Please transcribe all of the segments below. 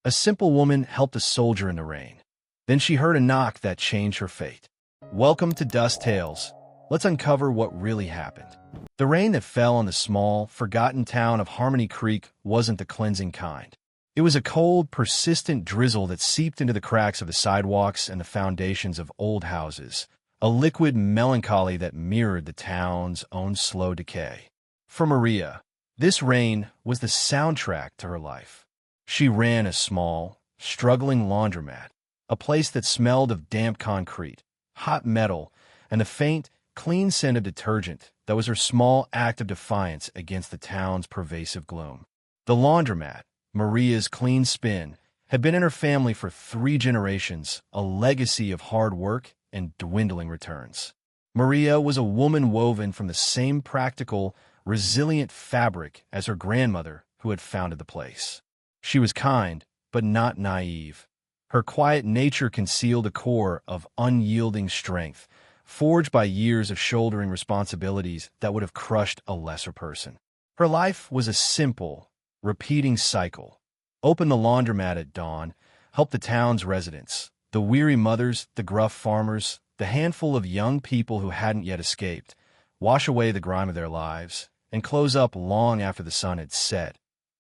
A simple woman helped a soldier in the rain. Then she heard a knock that changed her fate. Welcome to Dusk Tales. Let's uncover what really happened. The rain that fell on the small, forgotten town of Harmony Creek wasn't the cleansing kind. It was a cold, persistent drizzle that seeped into the cracks of the sidewalks and the foundations of old houses, a liquid melancholy that mirrored the town's own slow decay. For Maria, this rain was the soundtrack to her life. She ran a small, struggling laundromat, a place that smelled of damp concrete, hot metal, and the faint, clean scent of detergent that was her small act of defiance against the town's pervasive gloom. The laundromat, Maria's clean spin, had been in her family for 3 generations, a legacy of hard work and dwindling returns. Maria was a woman woven from the same practical, resilient fabric as her grandmother who had founded the place. She was kind, but not naive. Her quiet nature concealed a core of unyielding strength, forged by years of shouldering responsibilities that would have crushed a lesser person. Her life was a simple, repeating cycle. Open the laundromat at dawn, help the town's residents, the weary mothers, the gruff farmers, the handful of young people who hadn't yet escaped, wash away the grime of their lives, and close up long after the sun had set,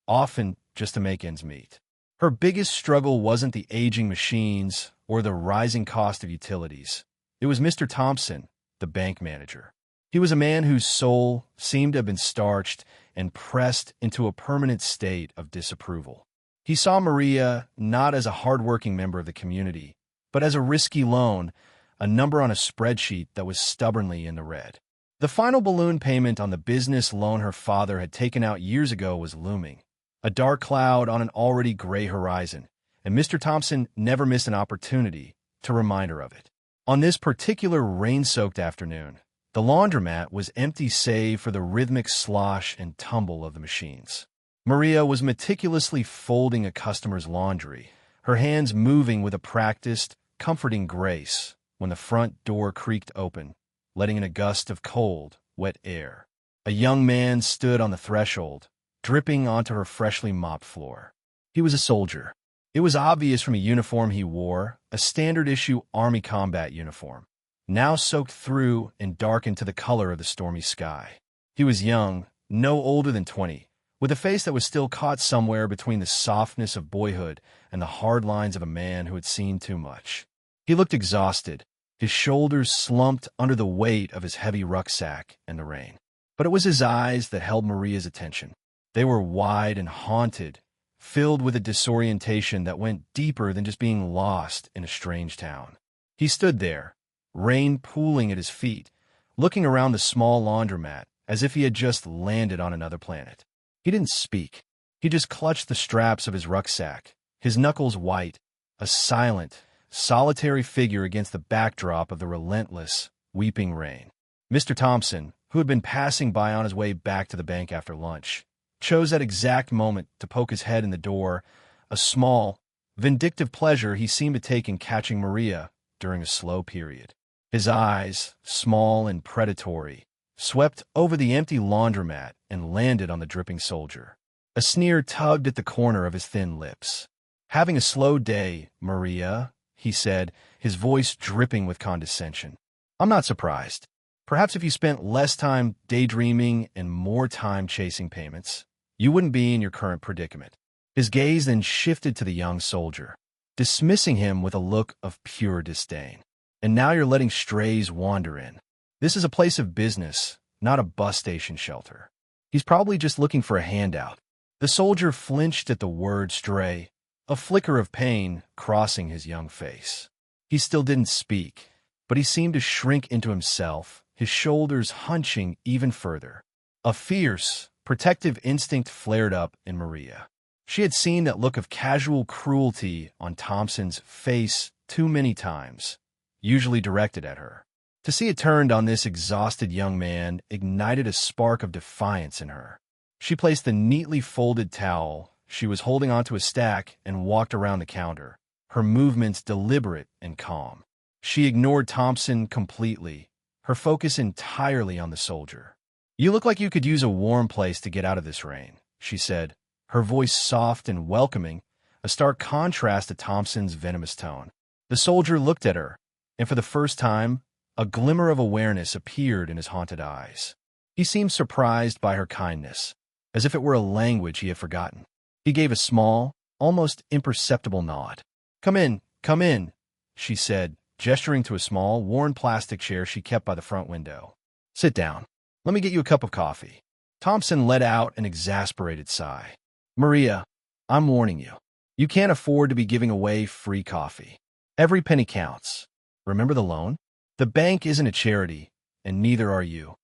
often just to make ends meet. Her biggest struggle wasn't the aging machines or the rising cost of utilities. It was Mr. Thompson, the bank manager. He was a man whose soul seemed to have been starched and pressed into a permanent state of disapproval. He saw Maria not as a hardworking member of the community, but as a risky loan, a number on a spreadsheet that was stubbornly in the red. The final balloon payment on the business loan her father had taken out years ago was looming, a dark cloud on an already gray horizon, and Mr. Thompson never missed an opportunity to remind her of it. On this particular rain-soaked afternoon, the laundromat was empty save for the rhythmic slosh and tumble of the machines. Maria was meticulously folding a customer's laundry, her hands moving with a practiced, comforting grace when the front door creaked open, letting in a gust of cold, wet air. A young man stood on the threshold, dripping onto her freshly mopped floor. He was a soldier. It was obvious from a uniform he wore, a standard-issue Army combat uniform, now soaked through and darkened to the color of the stormy sky. He was young, no older than 20, with a face that was still caught somewhere between the softness of boyhood and the hard lines of a man who had seen too much. He looked exhausted, his shoulders slumped under the weight of his heavy rucksack and the rain. But it was his eyes that held Maria's attention. They were wide and haunted, filled with a disorientation that went deeper than just being lost in a strange town. He stood there, rain pooling at his feet, looking around the small laundromat as if he had just landed on another planet. He didn't speak. He just clutched the straps of his rucksack, his knuckles white, a silent, solitary figure against the backdrop of the relentless, weeping rain. Mr. Thompson, who had been passing by on his way back to the bank after lunch, chose that exact moment to poke his head in the door, a small, vindictive pleasure he seemed to take in catching Maria during a slow period. His eyes, small and predatory, swept over the empty laundromat and landed on the dripping soldier. A sneer tugged at the corner of his thin lips. "Having a slow day, Maria," he said, his voice dripping with condescension. "I'm not surprised. Perhaps if you spent less time daydreaming and more time chasing payments, you wouldn't be in your current predicament." His gaze then shifted to the young soldier, dismissing him with a look of pure disdain. "And now you're letting strays wander in. This is a place of business, not a bus station shelter. He's probably just looking for a handout." The soldier flinched at the word stray, a flicker of pain crossing his young face. He still didn't speak, but he seemed to shrink into himself, his shoulders hunching even further. A fierce, protective instinct flared up in Maria. She had seen that look of casual cruelty on Thompson's face too many times, usually directed at her. To see it turned on this exhausted young man ignited a spark of defiance in her. She placed the neatly folded towel she was holding onto a stack and walked around the counter, her movements deliberate and calm. She ignored Thompson completely, her focus entirely on the soldier. "You look like you could use a warm place to get out of this rain," she said, her voice soft and welcoming, a stark contrast to Thompson's venomous tone. The soldier looked at her, and for the first time, a glimmer of awareness appeared in his haunted eyes. He seemed surprised by her kindness, as if it were a language he had forgotten. He gave a small, almost imperceptible nod. Come in, she said, gesturing to a small, worn plastic chair she kept by the front window. Sit down. Let me get you a cup of coffee. Thompson let out an exasperated sigh. Maria, I'm warning you. You can't afford to be giving away free coffee. Every penny counts. Remember the loan? The bank isn't a charity, and neither are you.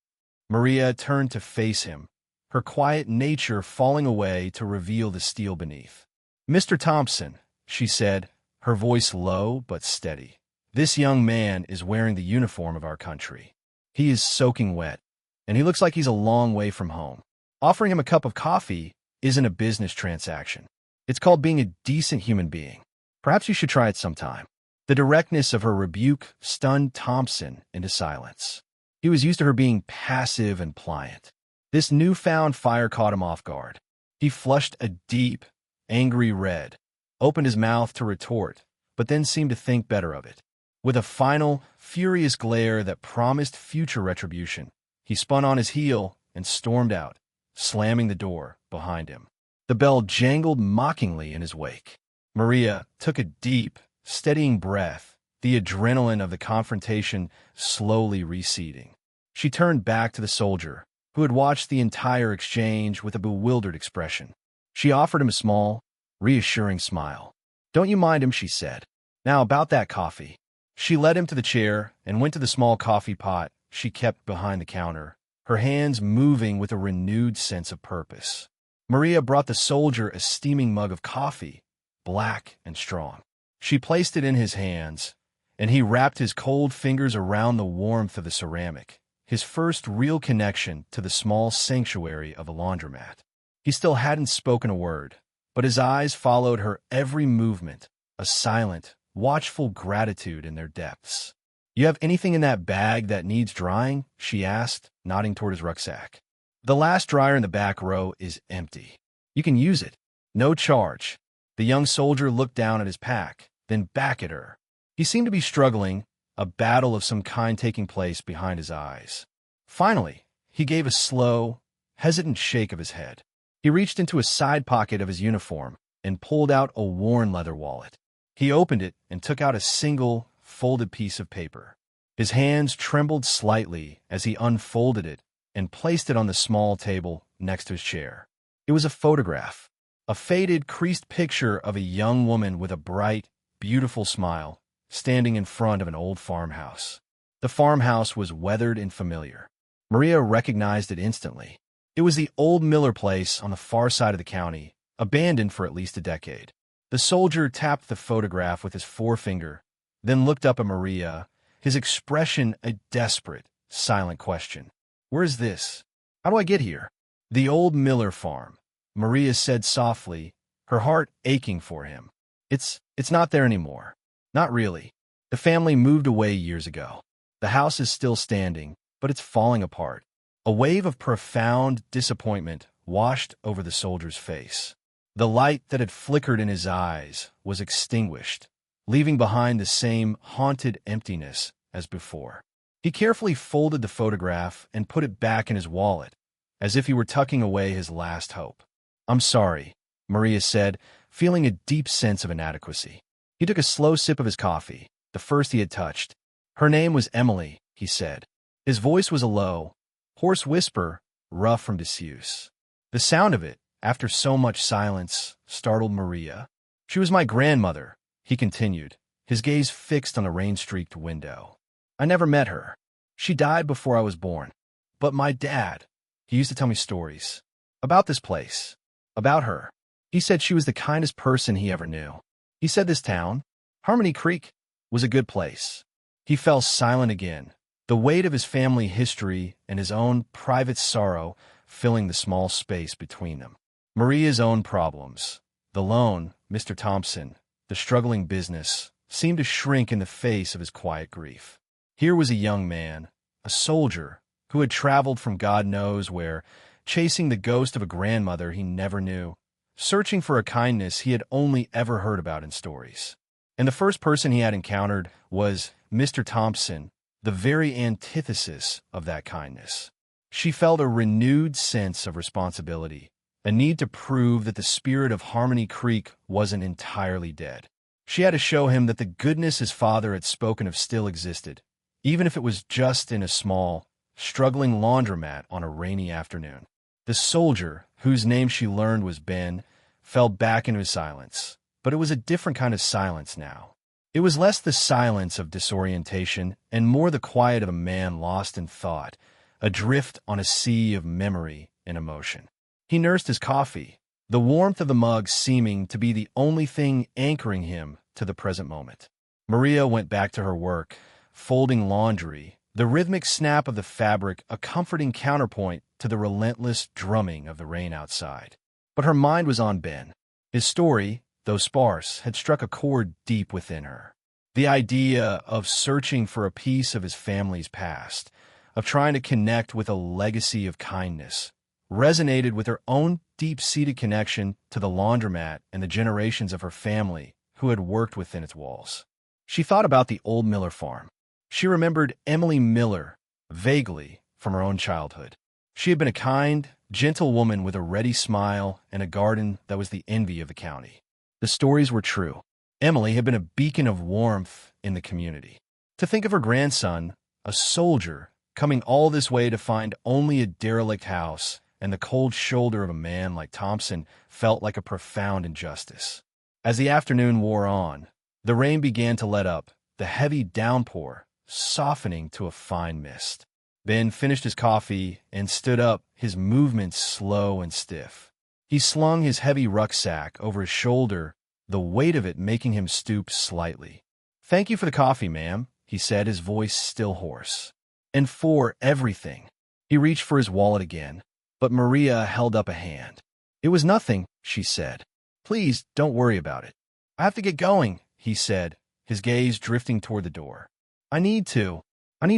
Maria turned to face him, her quiet nature falling away to reveal the steel beneath. Mr. Thompson, she said, her voice low but steady. This young man is wearing the uniform of our country. He is soaking wet, and he looks like he's a long way from home. Offering him a cup of coffee isn't a business transaction. It's called being a decent human being. Perhaps you should try it sometime. The directness of her rebuke stunned Thompson into silence. He was used to her being passive and pliant. This newfound fire caught him off guard. He flushed a deep, angry red, opened his mouth to retort, but then seemed to think better of it. With a final, furious glare that promised future retribution, he spun on his heel and stormed out, slamming the door behind him. The bell jangled mockingly in his wake. Maria took a deep, steadying breath, the adrenaline of the confrontation slowly receding. She turned back to the soldier, who had watched the entire exchange with a bewildered expression. She offered him a small, reassuring smile. Don't you mind him, she said. Now about that coffee. She led him to the chair and went to the small coffee pot she kept behind the counter, her hands moving with a renewed sense of purpose. Maria brought the soldier a steaming mug of coffee, black and strong. She placed it in his hands, and he wrapped his cold fingers around the warmth of the ceramic, his first real connection to the small sanctuary of a laundromat. He still hadn't spoken a word, but his eyes followed her every movement, a silent, watchful gratitude in their depths. You have anything in that bag that needs drying? She asked, nodding toward his rucksack. The last dryer in the back row is empty. You can use it. No charge. The young soldier looked down at his pack, then back at her. He seemed to be struggling, a battle of some kind taking place behind his eyes. Finally, he gave a slow, hesitant shake of his head. He reached into a side pocket of his uniform and pulled out a worn leather wallet. He opened it and took out a single, folded piece of paper. His hands trembled slightly as he unfolded it and placed it on the small table next to his chair. It was a photograph, a faded, creased picture of a young woman with a bright, beautiful smile, standing in front of an old farmhouse. The farmhouse was weathered and familiar. Maria recognized it instantly. It was the old Miller place on the far side of the county, abandoned for at least a decade. The soldier tapped the photograph with his forefinger, then looked up at Maria, his expression a desperate, silent question. Where is this? How do I get here? The old Miller farm, Maria said softly, her heart aching for him. It's not there anymore. Not really. The family moved away years ago. The house is still standing, but it's falling apart. A wave of profound disappointment washed over the soldier's face. The light that had flickered in his eyes was extinguished, leaving behind the same haunted emptiness as before. He carefully folded the photograph and put it back in his wallet, as if he were tucking away his last hope. I'm sorry, Maria said, feeling a deep sense of inadequacy. He took a slow sip of his coffee, the first he had touched. Her name was Emily, he said. His voice was a low, hoarse whisper, rough from disuse. The sound of it, after so much silence, startled Maria. She was my grandmother, he continued, his gaze fixed on the rain-streaked window. I never met her. She died before I was born. But my dad, he used to tell me stories. About this place. About her. He said she was the kindest person he ever knew. He said this town, Harmony Creek, was a good place. He fell silent again, the weight of his family history and his own private sorrow filling the small space between them. Maria's own problems, the loan, Mr. Thompson, the struggling business, seemed to shrink in the face of his quiet grief. Here was a young man, a soldier, who had traveled from God knows where, chasing the ghost of a grandmother he never knew, searching for a kindness he had only ever heard about in stories. And the first person he had encountered was Mr. Thompson, the very antithesis of that kindness. She felt a renewed sense of responsibility, a need to prove that the spirit of Harmony Creek wasn't entirely dead. She had to show him that the goodness his father had spoken of still existed, even if it was just in a small, struggling laundromat on a rainy afternoon. The soldier, whose name she learned was Ben, fell back into his silence, but it was a different kind of silence now. It was less the silence of disorientation and more the quiet of a man lost in thought, adrift on a sea of memory and emotion. He nursed his coffee, the warmth of the mug seeming to be the only thing anchoring him to the present moment. Maria went back to her work, folding laundry, the rhythmic snap of the fabric a comforting counterpoint to the relentless drumming of the rain outside. But her mind was on Ben. His story, though sparse, had struck a chord deep within her. The idea of searching for a piece of his family's past, of trying to connect with a legacy of kindness, resonated with her own deep-seated connection to the laundromat and the generations of her family who had worked within its walls. She thought about the old Miller farm. She remembered Emily Miller vaguely from her own childhood. She had been a kind, gentle woman with a ready smile and a garden that was the envy of the county. The stories were true. Emily had been a beacon of warmth in the community. To think of her grandson, a soldier, coming all this way to find only a derelict house and the cold shoulder of a man like Thompson felt like a profound injustice. As the afternoon wore on, the rain began to let up, the heavy downpour softening to a fine mist. Ben finished his coffee and stood up, his movements slow and stiff. He slung his heavy rucksack over his shoulder, the weight of it making him stoop slightly. "Thank you for the coffee, ma'am," he said, his voice still hoarse. "And for everything." He reached for his wallet again, but Maria held up a hand. "It was nothing," she said. "Please don't worry about it." "I have to get going," he said, his gaze drifting toward the door. I need to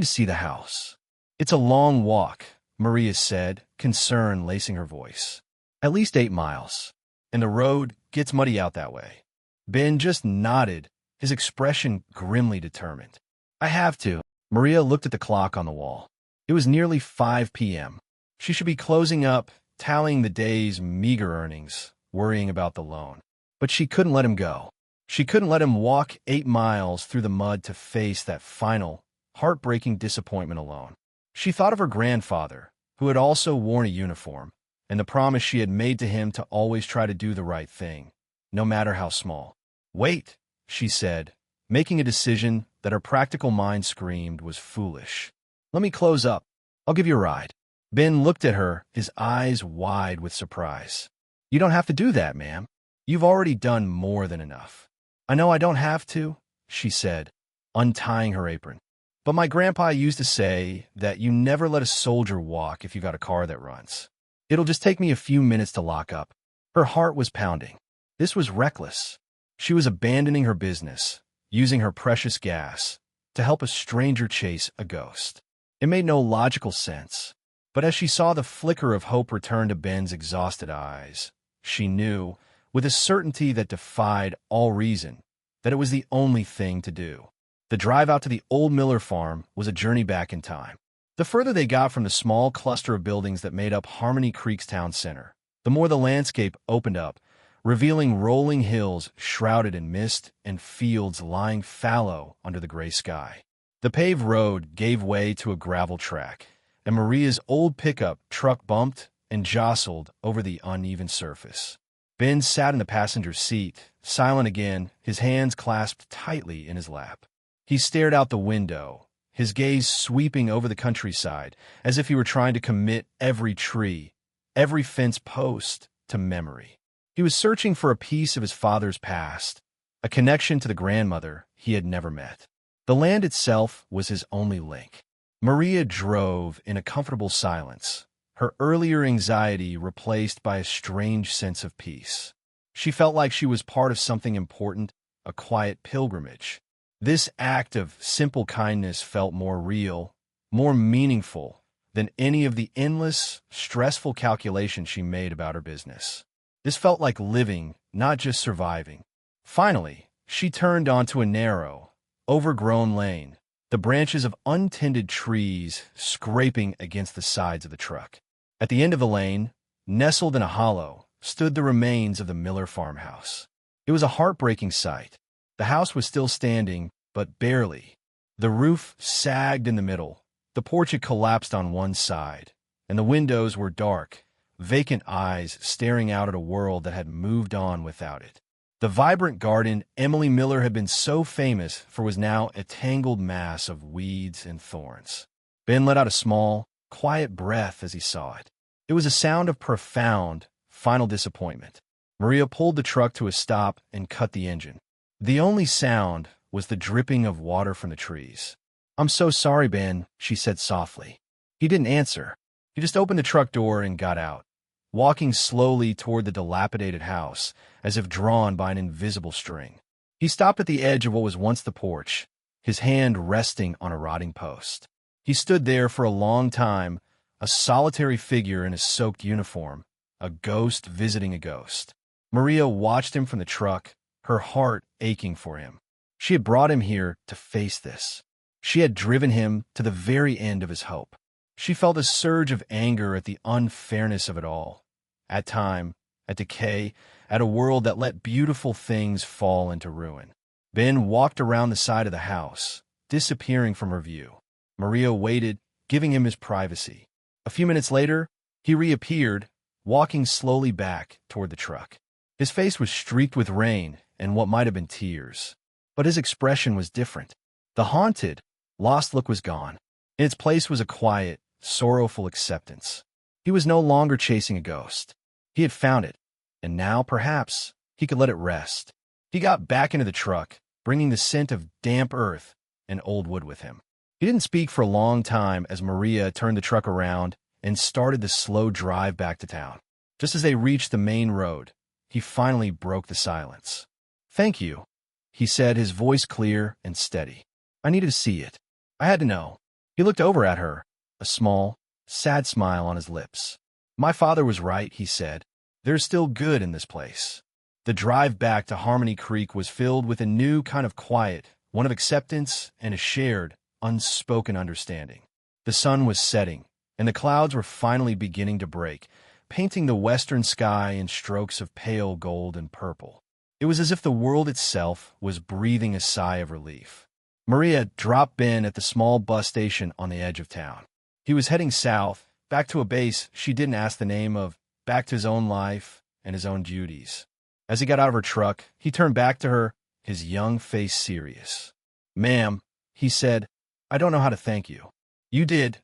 see the house." "It's a long walk," Maria said, concern lacing her voice. "At least 8 miles. And the road gets muddy out that way." Ben just nodded, his expression grimly determined. "I have to." Maria looked at the clock on the wall. It was nearly 5 p.m. She should be closing up, tallying the day's meager earnings, worrying about the loan. But she couldn't let him go. She couldn't let him walk 8 miles through the mud to face that final, heartbreaking disappointment alone. She thought of her grandfather, who had also worn a uniform, and the promise she had made to him to always try to do the right thing, no matter how small. "Wait," she said, making a decision that her practical mind screamed was foolish. "Let me close up. I'll give you a ride." Ben looked at her, his eyes wide with surprise. "You don't have to do that, ma'am. You've already done more than enough." "I know I don't have to," she said, untying her apron. "But my grandpa used to say that you never let a soldier walk if you got a car that runs. It'll just take me a few minutes to lock up." Her heart was pounding. This was reckless. She was abandoning her business, using her precious gas, to help a stranger chase a ghost. It made no logical sense. But as she saw the flicker of hope return to Ben's exhausted eyes, she knew, with a certainty that defied all reason, that it was the only thing to do. The drive out to the old Miller farm was a journey back in time. The further they got from the small cluster of buildings that made up Harmony Creek's town center, the more the landscape opened up, revealing rolling hills shrouded in mist and fields lying fallow under the gray sky. The paved road gave way to a gravel track, and Maria's old pickup truck bumped and jostled over the uneven surface. Ben sat in the passenger seat, silent again, his hands clasped tightly in his lap. He stared out the window, his gaze sweeping over the countryside, as if he were trying to commit every tree, every fence post, to memory. He was searching for a piece of his father's past, a connection to the grandmother he had never met. The land itself was his only link. Maria drove in a comfortable silence, her earlier anxiety replaced by a strange sense of peace. She felt like she was part of something important, a quiet pilgrimage. This act of simple kindness felt more real, more meaningful than any of the endless, stressful calculations she made about her business. This felt like living, not just surviving. Finally, she turned onto a narrow, overgrown lane, the branches of untended trees scraping against the sides of the truck. At the end of the lane, nestled in a hollow, stood the remains of the Miller farmhouse. It was a heartbreaking sight. The house was still standing, but barely. The roof sagged in the middle, the porch had collapsed on one side, and the windows were dark, vacant eyes staring out at a world that had moved on without it. The vibrant garden Emily Miller had been so famous for was now a tangled mass of weeds and thorns. Ben let out a small, quiet breath as he saw it. It was a sound of profound, final disappointment. Maria pulled the truck to a stop and cut the engine. The only sound was the dripping of water from the trees. "I'm so sorry, Ben," she said softly. He didn't answer. He just opened the truck door and got out, walking slowly toward the dilapidated house, as if drawn by an invisible string. He stopped at the edge of what was once the porch, his hand resting on a rotting post. He stood there for a long time, a solitary figure in a soaked uniform, a ghost visiting a ghost. Maria watched him from the truck, her heart aching for him. She had brought him here to face this. She had driven him to the very end of his hope. She felt a surge of anger at the unfairness of it all, at time, at decay, at a world that let beautiful things fall into ruin. Ben walked around the side of the house, disappearing from her view. Maria waited, giving him his privacy. A few minutes later, he reappeared, walking slowly back toward the truck. His face was streaked with rain and what might have been tears, but his expression was different. The haunted, lost look was gone. In its place was a quiet, sorrowful acceptance. He was no longer chasing a ghost. He had found it, and now, perhaps, he could let it rest. He got back into the truck, bringing the scent of damp earth and old wood with him. He didn't speak for a long time as Maria turned the truck around and started the slow drive back to town. Just as they reached the main road, he finally broke the silence. "Thank you," he said, his voice clear and steady. "I needed to see it. I had to know." He looked over at her, a small, sad smile on his lips. "My father was right," he said. "There's still good in this place." The drive back to Harmony Creek was filled with a new kind of quiet, one of acceptance and a shared, unspoken understanding. The sun was setting, and the clouds were finally beginning to break, painting the western sky in strokes of pale gold and purple. It was as if the world itself was breathing a sigh of relief. Maria dropped Ben at the small bus station on the edge of town. He was heading south, back to a base she didn't ask the name of, back to his own life and his own duties. As he got out of her truck, he turned back to her, his young face serious. "Ma'am," he said, "I don't know how to thank you. You did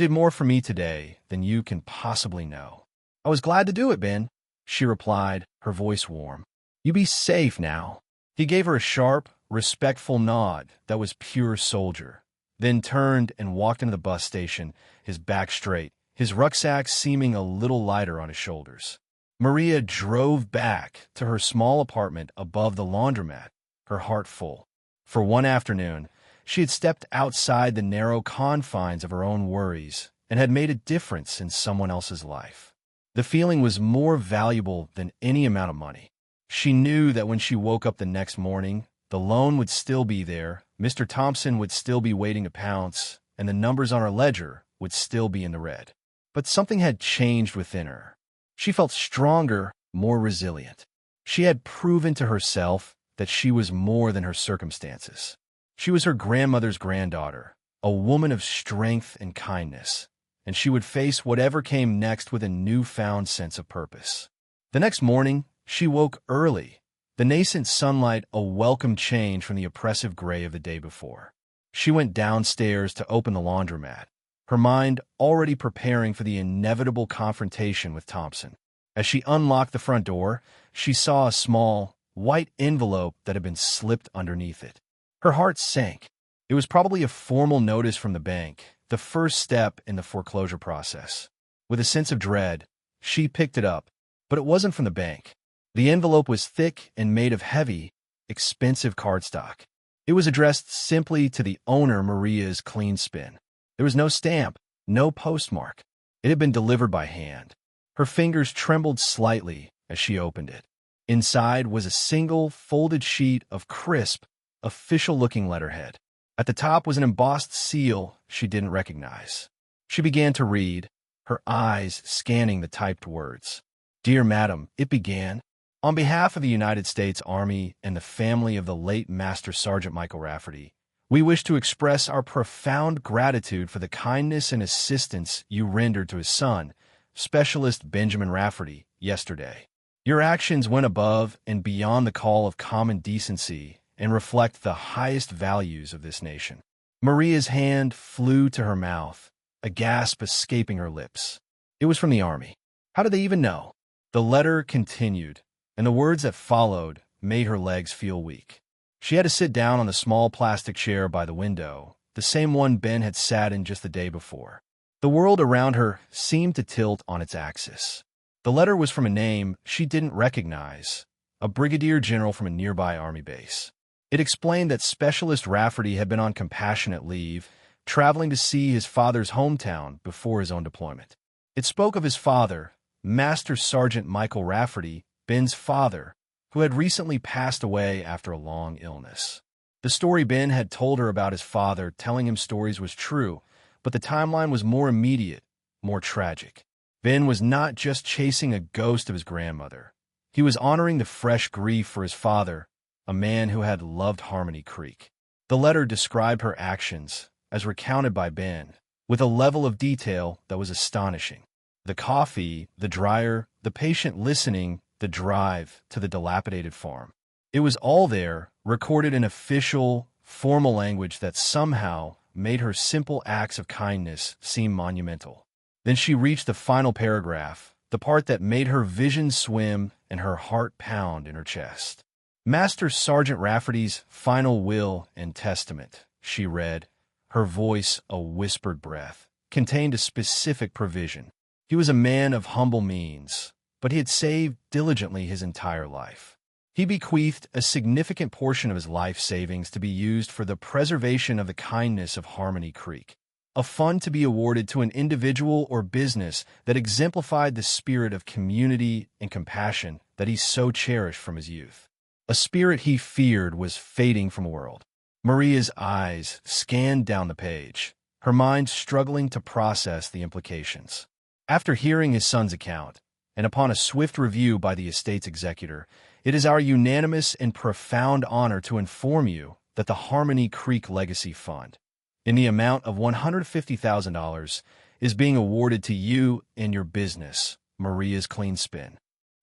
more for me today than you can possibly know." "I was glad to do it, Ben," she replied, her voice warm. "You be safe now." He gave her a sharp, respectful nod that was pure soldier, then turned and walked into the bus station, his back straight, his rucksack seeming a little lighter on his shoulders. Maria drove back to her small apartment above the laundromat, her heart full. For one afternoon, she had stepped outside the narrow confines of her own worries and had made a difference in someone else's life. The feeling was more valuable than any amount of money. She knew that when she woke up the next morning, the loan would still be there, Mr. Thompson would still be waiting to pounce, and the numbers on her ledger would still be in the red. But something had changed within her. She felt stronger, more resilient. She had proven to herself that she was more than her circumstances. She was her grandmother's granddaughter, a woman of strength and kindness, and she would face whatever came next with a newfound sense of purpose. The next morning, she woke early, the nascent sunlight a welcome change from the oppressive gray of the day before. She went downstairs to open the laundromat, her mind already preparing for the inevitable confrontation with Thompson. As she unlocked the front door, she saw a small, white envelope that had been slipped underneath it. Her heart sank. It was probably a formal notice from the bank, the first step in the foreclosure process. With a sense of dread, she picked it up, but it wasn't from the bank. The envelope was thick and made of heavy, expensive cardstock. It was addressed simply to the owner, Maria's Clean Spin. There was no stamp, no postmark. It had been delivered by hand. Her fingers trembled slightly as she opened it. Inside was a single, folded sheet of crisp, official-looking letterhead. At the top was an embossed seal she didn't recognize. She began to read, her eyes scanning the typed words. "Dear Madam," it began, "on behalf of the United States Army and the family of the late Master Sergeant Michael Rafferty, we wish to express our profound gratitude for the kindness and assistance you rendered to his son, Specialist Benjamin Rafferty, yesterday. Your actions went above and beyond the call of common decency and reflect the highest values of this nation." Maria's hand flew to her mouth, a gasp escaping her lips. It was from the Army. How did they even know? The letter continued, and the words that followed made her legs feel weak. She had to sit down on the small plastic chair by the window, the same one Ben had sat in just the day before. The world around her seemed to tilt on its axis. The letter was from a name she didn't recognize, a brigadier general from a nearby Army base. It explained that Specialist Rafferty had been on compassionate leave, traveling to see his father's hometown before his own deployment. It spoke of his father, Master Sergeant Michael Rafferty, Ben's father, who had recently passed away after a long illness. The story Ben had told her about his father telling him stories was true, but the timeline was more immediate, more tragic. Ben was not just chasing a ghost of his grandmother. He was honoring the fresh grief for his father, a man who had loved Harmony Creek. The letter described her actions, as recounted by Ben, with a level of detail that was astonishing. The coffee, the dryer, the patient listening, the drive to the dilapidated farm. It was all there, recorded in official, formal language that somehow made her simple acts of kindness seem monumental. Then she reached the final paragraph, the part that made her vision swim and her heart pound in her chest. "Master Sergeant Rafferty's final will and testament," she read, her voice a whispered breath, contained a specific provision. He was a man of humble means, but he had saved diligently his entire life. He bequeathed a significant portion of his life savings to be used for the preservation of the kindness of Harmony Creek, a fund to be awarded to an individual or business that exemplified the spirit of community and compassion that he so cherished from his youth. A spirit he feared was fading from the world. Maria's eyes scanned down the page, her mind struggling to process the implications. After hearing his son's account, and upon a swift review by the estate's executor, it is our unanimous and profound honor to inform you that the Harmony Creek Legacy Fund, in the amount of $150,000, is being awarded to you and your business, Maria's Clean Spin.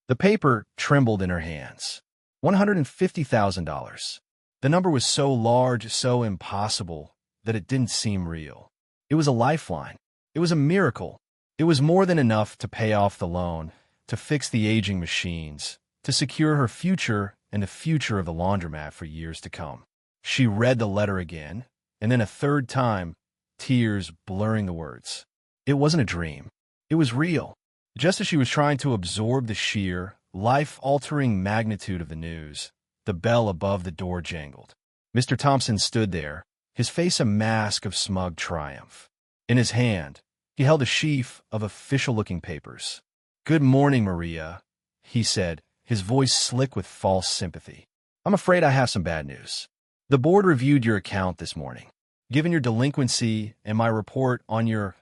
The paper trembled in her hands. $150,000. The number was so large, so impossible, that it didn't seem real. It was a lifeline. It was a miracle. It was more than enough to pay off the loan, to fix the aging machines, to secure her future and the future of the laundromat for years to come. She read the letter again, and then a third time, tears blurring the words. It wasn't a dream. It was real. Just as she was trying to absorb the sheer, life-altering magnitude of the news, the bell above the door jangled. Mr. Thompson stood there, his face a mask of smug triumph. In his hand, he held a sheaf of official-looking papers. "Good morning, Maria," he said, his voice slick with false sympathy. "I'm afraid I have some bad news. The board reviewed your account this morning. Given your delinquency and my report on your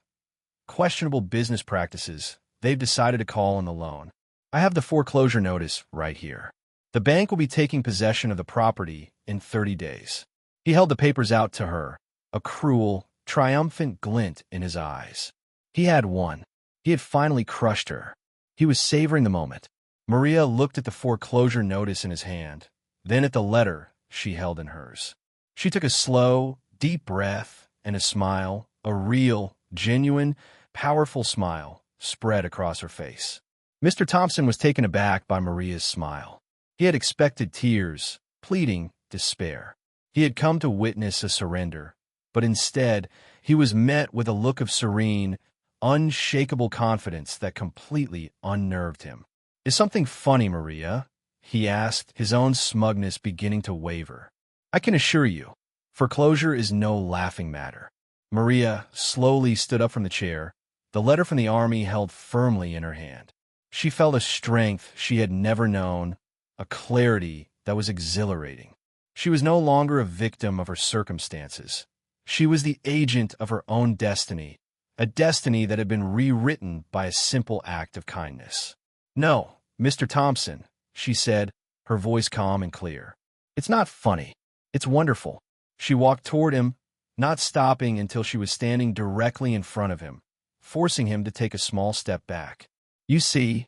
questionable business practices, they've decided to call on the loan. I have the foreclosure notice right here. The bank will be taking possession of the property in 30 days. He held the papers out to her, a cruel, triumphant glint in his eyes. He had won. He had finally crushed her. He was savoring the moment. Maria looked at the foreclosure notice in his hand, then at the letter she held in hers. She took a slow, deep breath, and a smile, a real, genuine, powerful smile, spread across her face. Mr. Thompson was taken aback by Maria's smile. He had expected tears, pleading, despair. He had come to witness a surrender, but instead he was met with a look of serene, unshakable confidence that completely unnerved him. "Is something funny, Maria?" he asked, his own smugness beginning to waver. "I can assure you, foreclosure is no laughing matter." Maria slowly stood up from the chair, the letter from the Army held firmly in her hand. She felt a strength she had never known, a clarity that was exhilarating. She was no longer a victim of her circumstances. She was the agent of her own destiny, a destiny that had been rewritten by a simple act of kindness. "No, Mr. Thompson," she said, her voice calm and clear. "It's not funny. It's wonderful." She walked toward him, not stopping until she was standing directly in front of him, forcing him to take a small step back. "You see,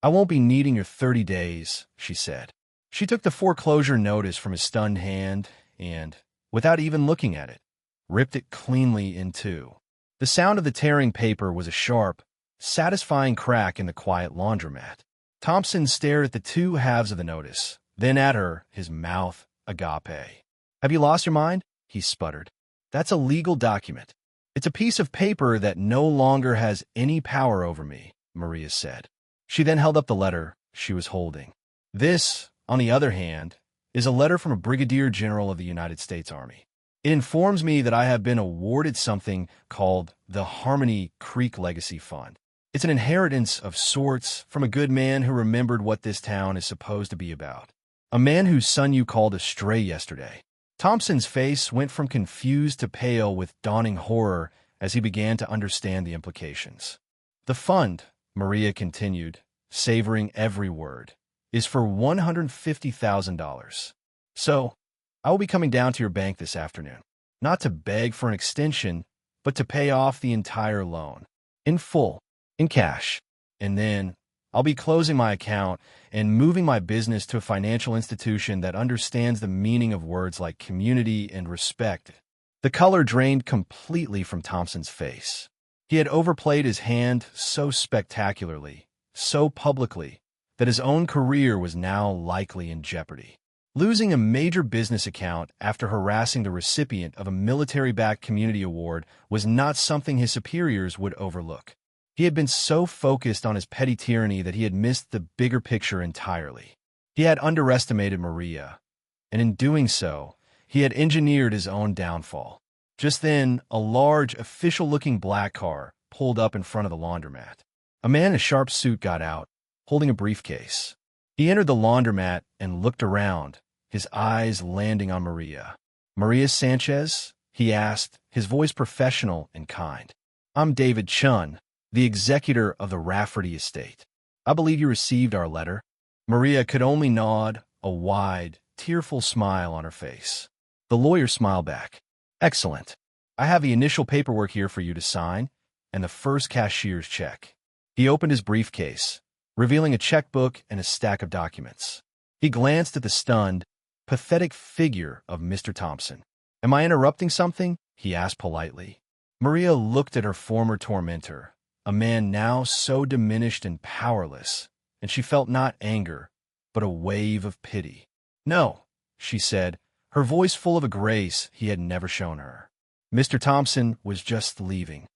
I won't be needing your 30 days, she said. She took the foreclosure notice from his stunned hand and, without even looking at it, ripped it cleanly in two. The sound of the tearing paper was a sharp, satisfying crack in the quiet laundromat. Thompson stared at the two halves of the notice, then at her, his mouth agape. "Have you lost your mind?" he sputtered. "That's a legal document. It's a piece of paper that no longer has any power over me," Maria said. She then held up the letter she was holding. "This, on the other hand, is a letter from a brigadier general of the United States Army. It informs me that I have been awarded something called the Harmony Creek Legacy Fund. It's an inheritance of sorts from a good man who remembered what this town is supposed to be about. A man whose son you called a stray yesterday." Thompson's face went from confused to pale with dawning horror as he began to understand the implications. "The fund," Maria continued, savoring every word, "is for $150,000. So, I will be coming down to your bank this afternoon, not to beg for an extension, but to pay off the entire loan, in full, in cash. And then, I'll be closing my account and moving my business to a financial institution that understands the meaning of words like community and respect." The color drained completely from Thompson's face. He had overplayed his hand so spectacularly, so publicly, that his own career was now likely in jeopardy. Losing a major business account after harassing the recipient of a military-backed community award was not something his superiors would overlook. He had been so focused on his petty tyranny that he had missed the bigger picture entirely. He had underestimated Maria, and in doing so, he had engineered his own downfall. Just then, a large, official-looking black car pulled up in front of the laundromat. A man in a sharp suit got out, holding a briefcase. He entered the laundromat and looked around, his eyes landing on Maria. "Maria Sanchez?" he asked, his voice professional and kind. "I'm David Chun, the executor of the Rafferty estate. I believe you received our letter." Maria could only nod, a wide, tearful smile on her face. The lawyer smiled back. "Excellent. I have the initial paperwork here for you to sign, and the first cashier's check." He opened his briefcase, revealing a checkbook and a stack of documents. He glanced at the stunned, pathetic figure of Mr. Thompson. "Am I interrupting something?" he asked politely. Maria looked at her former tormentor, a man now so diminished and powerless, and she felt not anger, but a wave of pity. "No," she said, her voice full of a grace he had never shown her. Mr. Thompson was just leaving.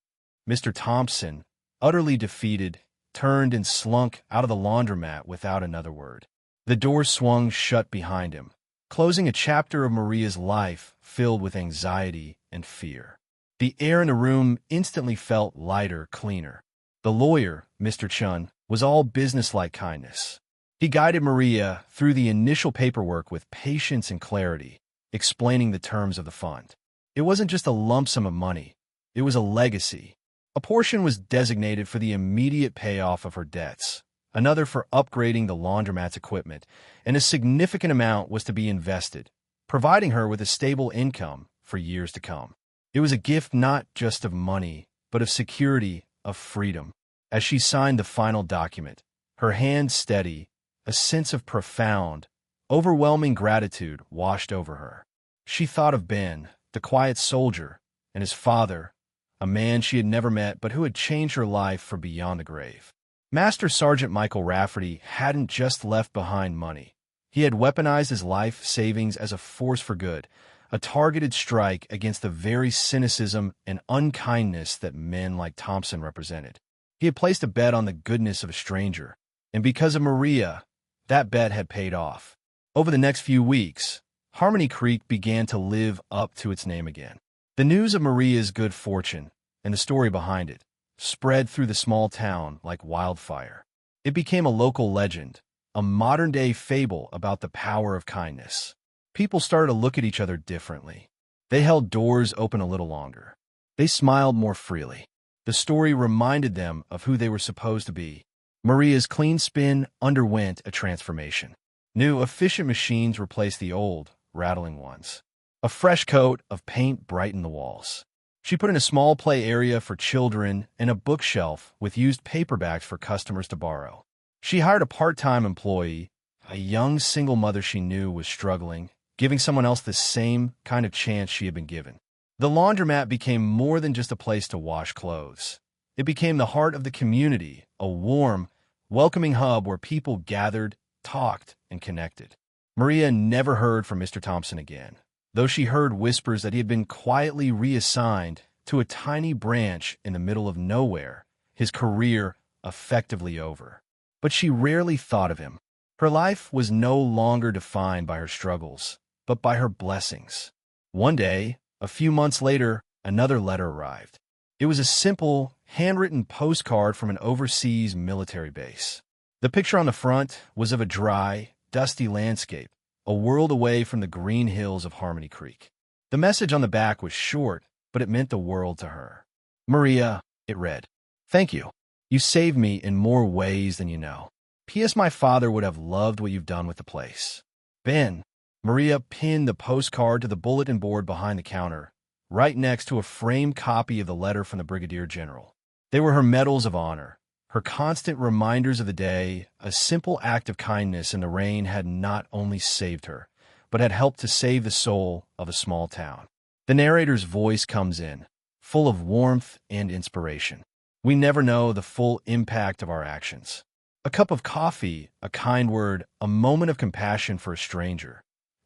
Mr. Thompson, utterly defeated, turned and slunk out of the laundromat without another word. The door swung shut behind him, closing a chapter of Maria's life filled with anxiety and fear. The air in the room instantly felt lighter, cleaner. The lawyer, Mr. Chun, was all businesslike kindness. He guided Maria through the initial paperwork with patience and clarity, explaining the terms of the fund. It wasn't just a lump sum of money. It was a legacy. A portion was designated for the immediate payoff of her debts, another for upgrading the laundromat's equipment, and a significant amount was to be invested, providing her with a stable income for years to come. It was a gift not just of money, but of security, of freedom. As she signed the final document, her hand steady, a sense of profound, overwhelming gratitude washed over her. She thought of Ben, the quiet soldier, and his father, a man she had never met but who had changed her life for beyond the grave. Master Sergeant Michael Rafferty hadn't just left behind money. He had weaponized his life savings as a force for good, a targeted strike against the very cynicism and unkindness that men like Thompson represented. He had placed a bet on the goodness of a stranger, and because of Maria, that bet had paid off. Over the next few weeks, Harmony Creek began to live up to its name again. The news of Maria's good fortune, and the story behind it, spread through the small town like wildfire. It became a local legend, a modern-day fable about the power of kindness. People started to look at each other differently. They held doors open a little longer. They smiled more freely. The story reminded them of who they were supposed to be. Maria's clean spin underwent a transformation. New, efficient machines replaced the old, rattling ones. A fresh coat of paint brightened the walls. She put in a small play area for children and a bookshelf with used paperbacks for customers to borrow. She hired a part-time employee, a young single mother she knew was struggling, giving someone else the same kind of chance she had been given. The laundromat became more than just a place to wash clothes. It became the heart of the community, a warm, welcoming hub where people gathered, talked, and connected. Maria never heard from Mr. Thompson again, though she heard whispers that he had been quietly reassigned to a tiny branch in the middle of nowhere, his career effectively over. But she rarely thought of him. Her life was no longer defined by her struggles, but by her blessings. One day, a few months later, another letter arrived. It was a simple, handwritten postcard from an overseas military base. The picture on the front was of a dry, dusty landscape, a world away from the green hills of Harmony Creek. The message on the back was short, but it meant the world to her. Maria, it read, "Thank you. You saved me in more ways than you know. P.S. My father would have loved what you've done with the place. Ben." Maria pinned the postcard to the bulletin board behind the counter, right next to a framed copy of the letter from the Brigadier General. They were her medals of honor, her constant reminders of the day. A simple act of kindness in the rain had not only saved her, but had helped to save the soul of a small town. The narrator's voice comes in, full of warmth and inspiration. We never know the full impact of our actions. A cup of coffee, a kind word, a moment of compassion for a stranger.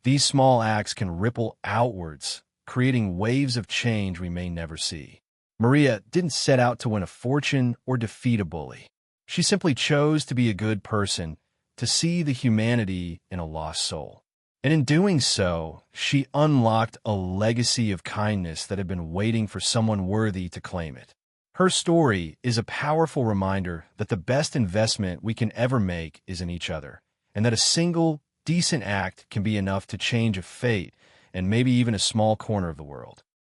These small acts can ripple outwards, creating waves of change we may never see. Maria didn't set out to win a fortune or defeat a bully. She simply chose to be a good person, to see the humanity in a lost soul. And in doing so, she unlocked a legacy of kindness that had been waiting for someone worthy to claim it. Her story is a powerful reminder that the best investment we can ever make is in each other, and that a single, decent act can be enough to change a fate and maybe even a small corner of the world.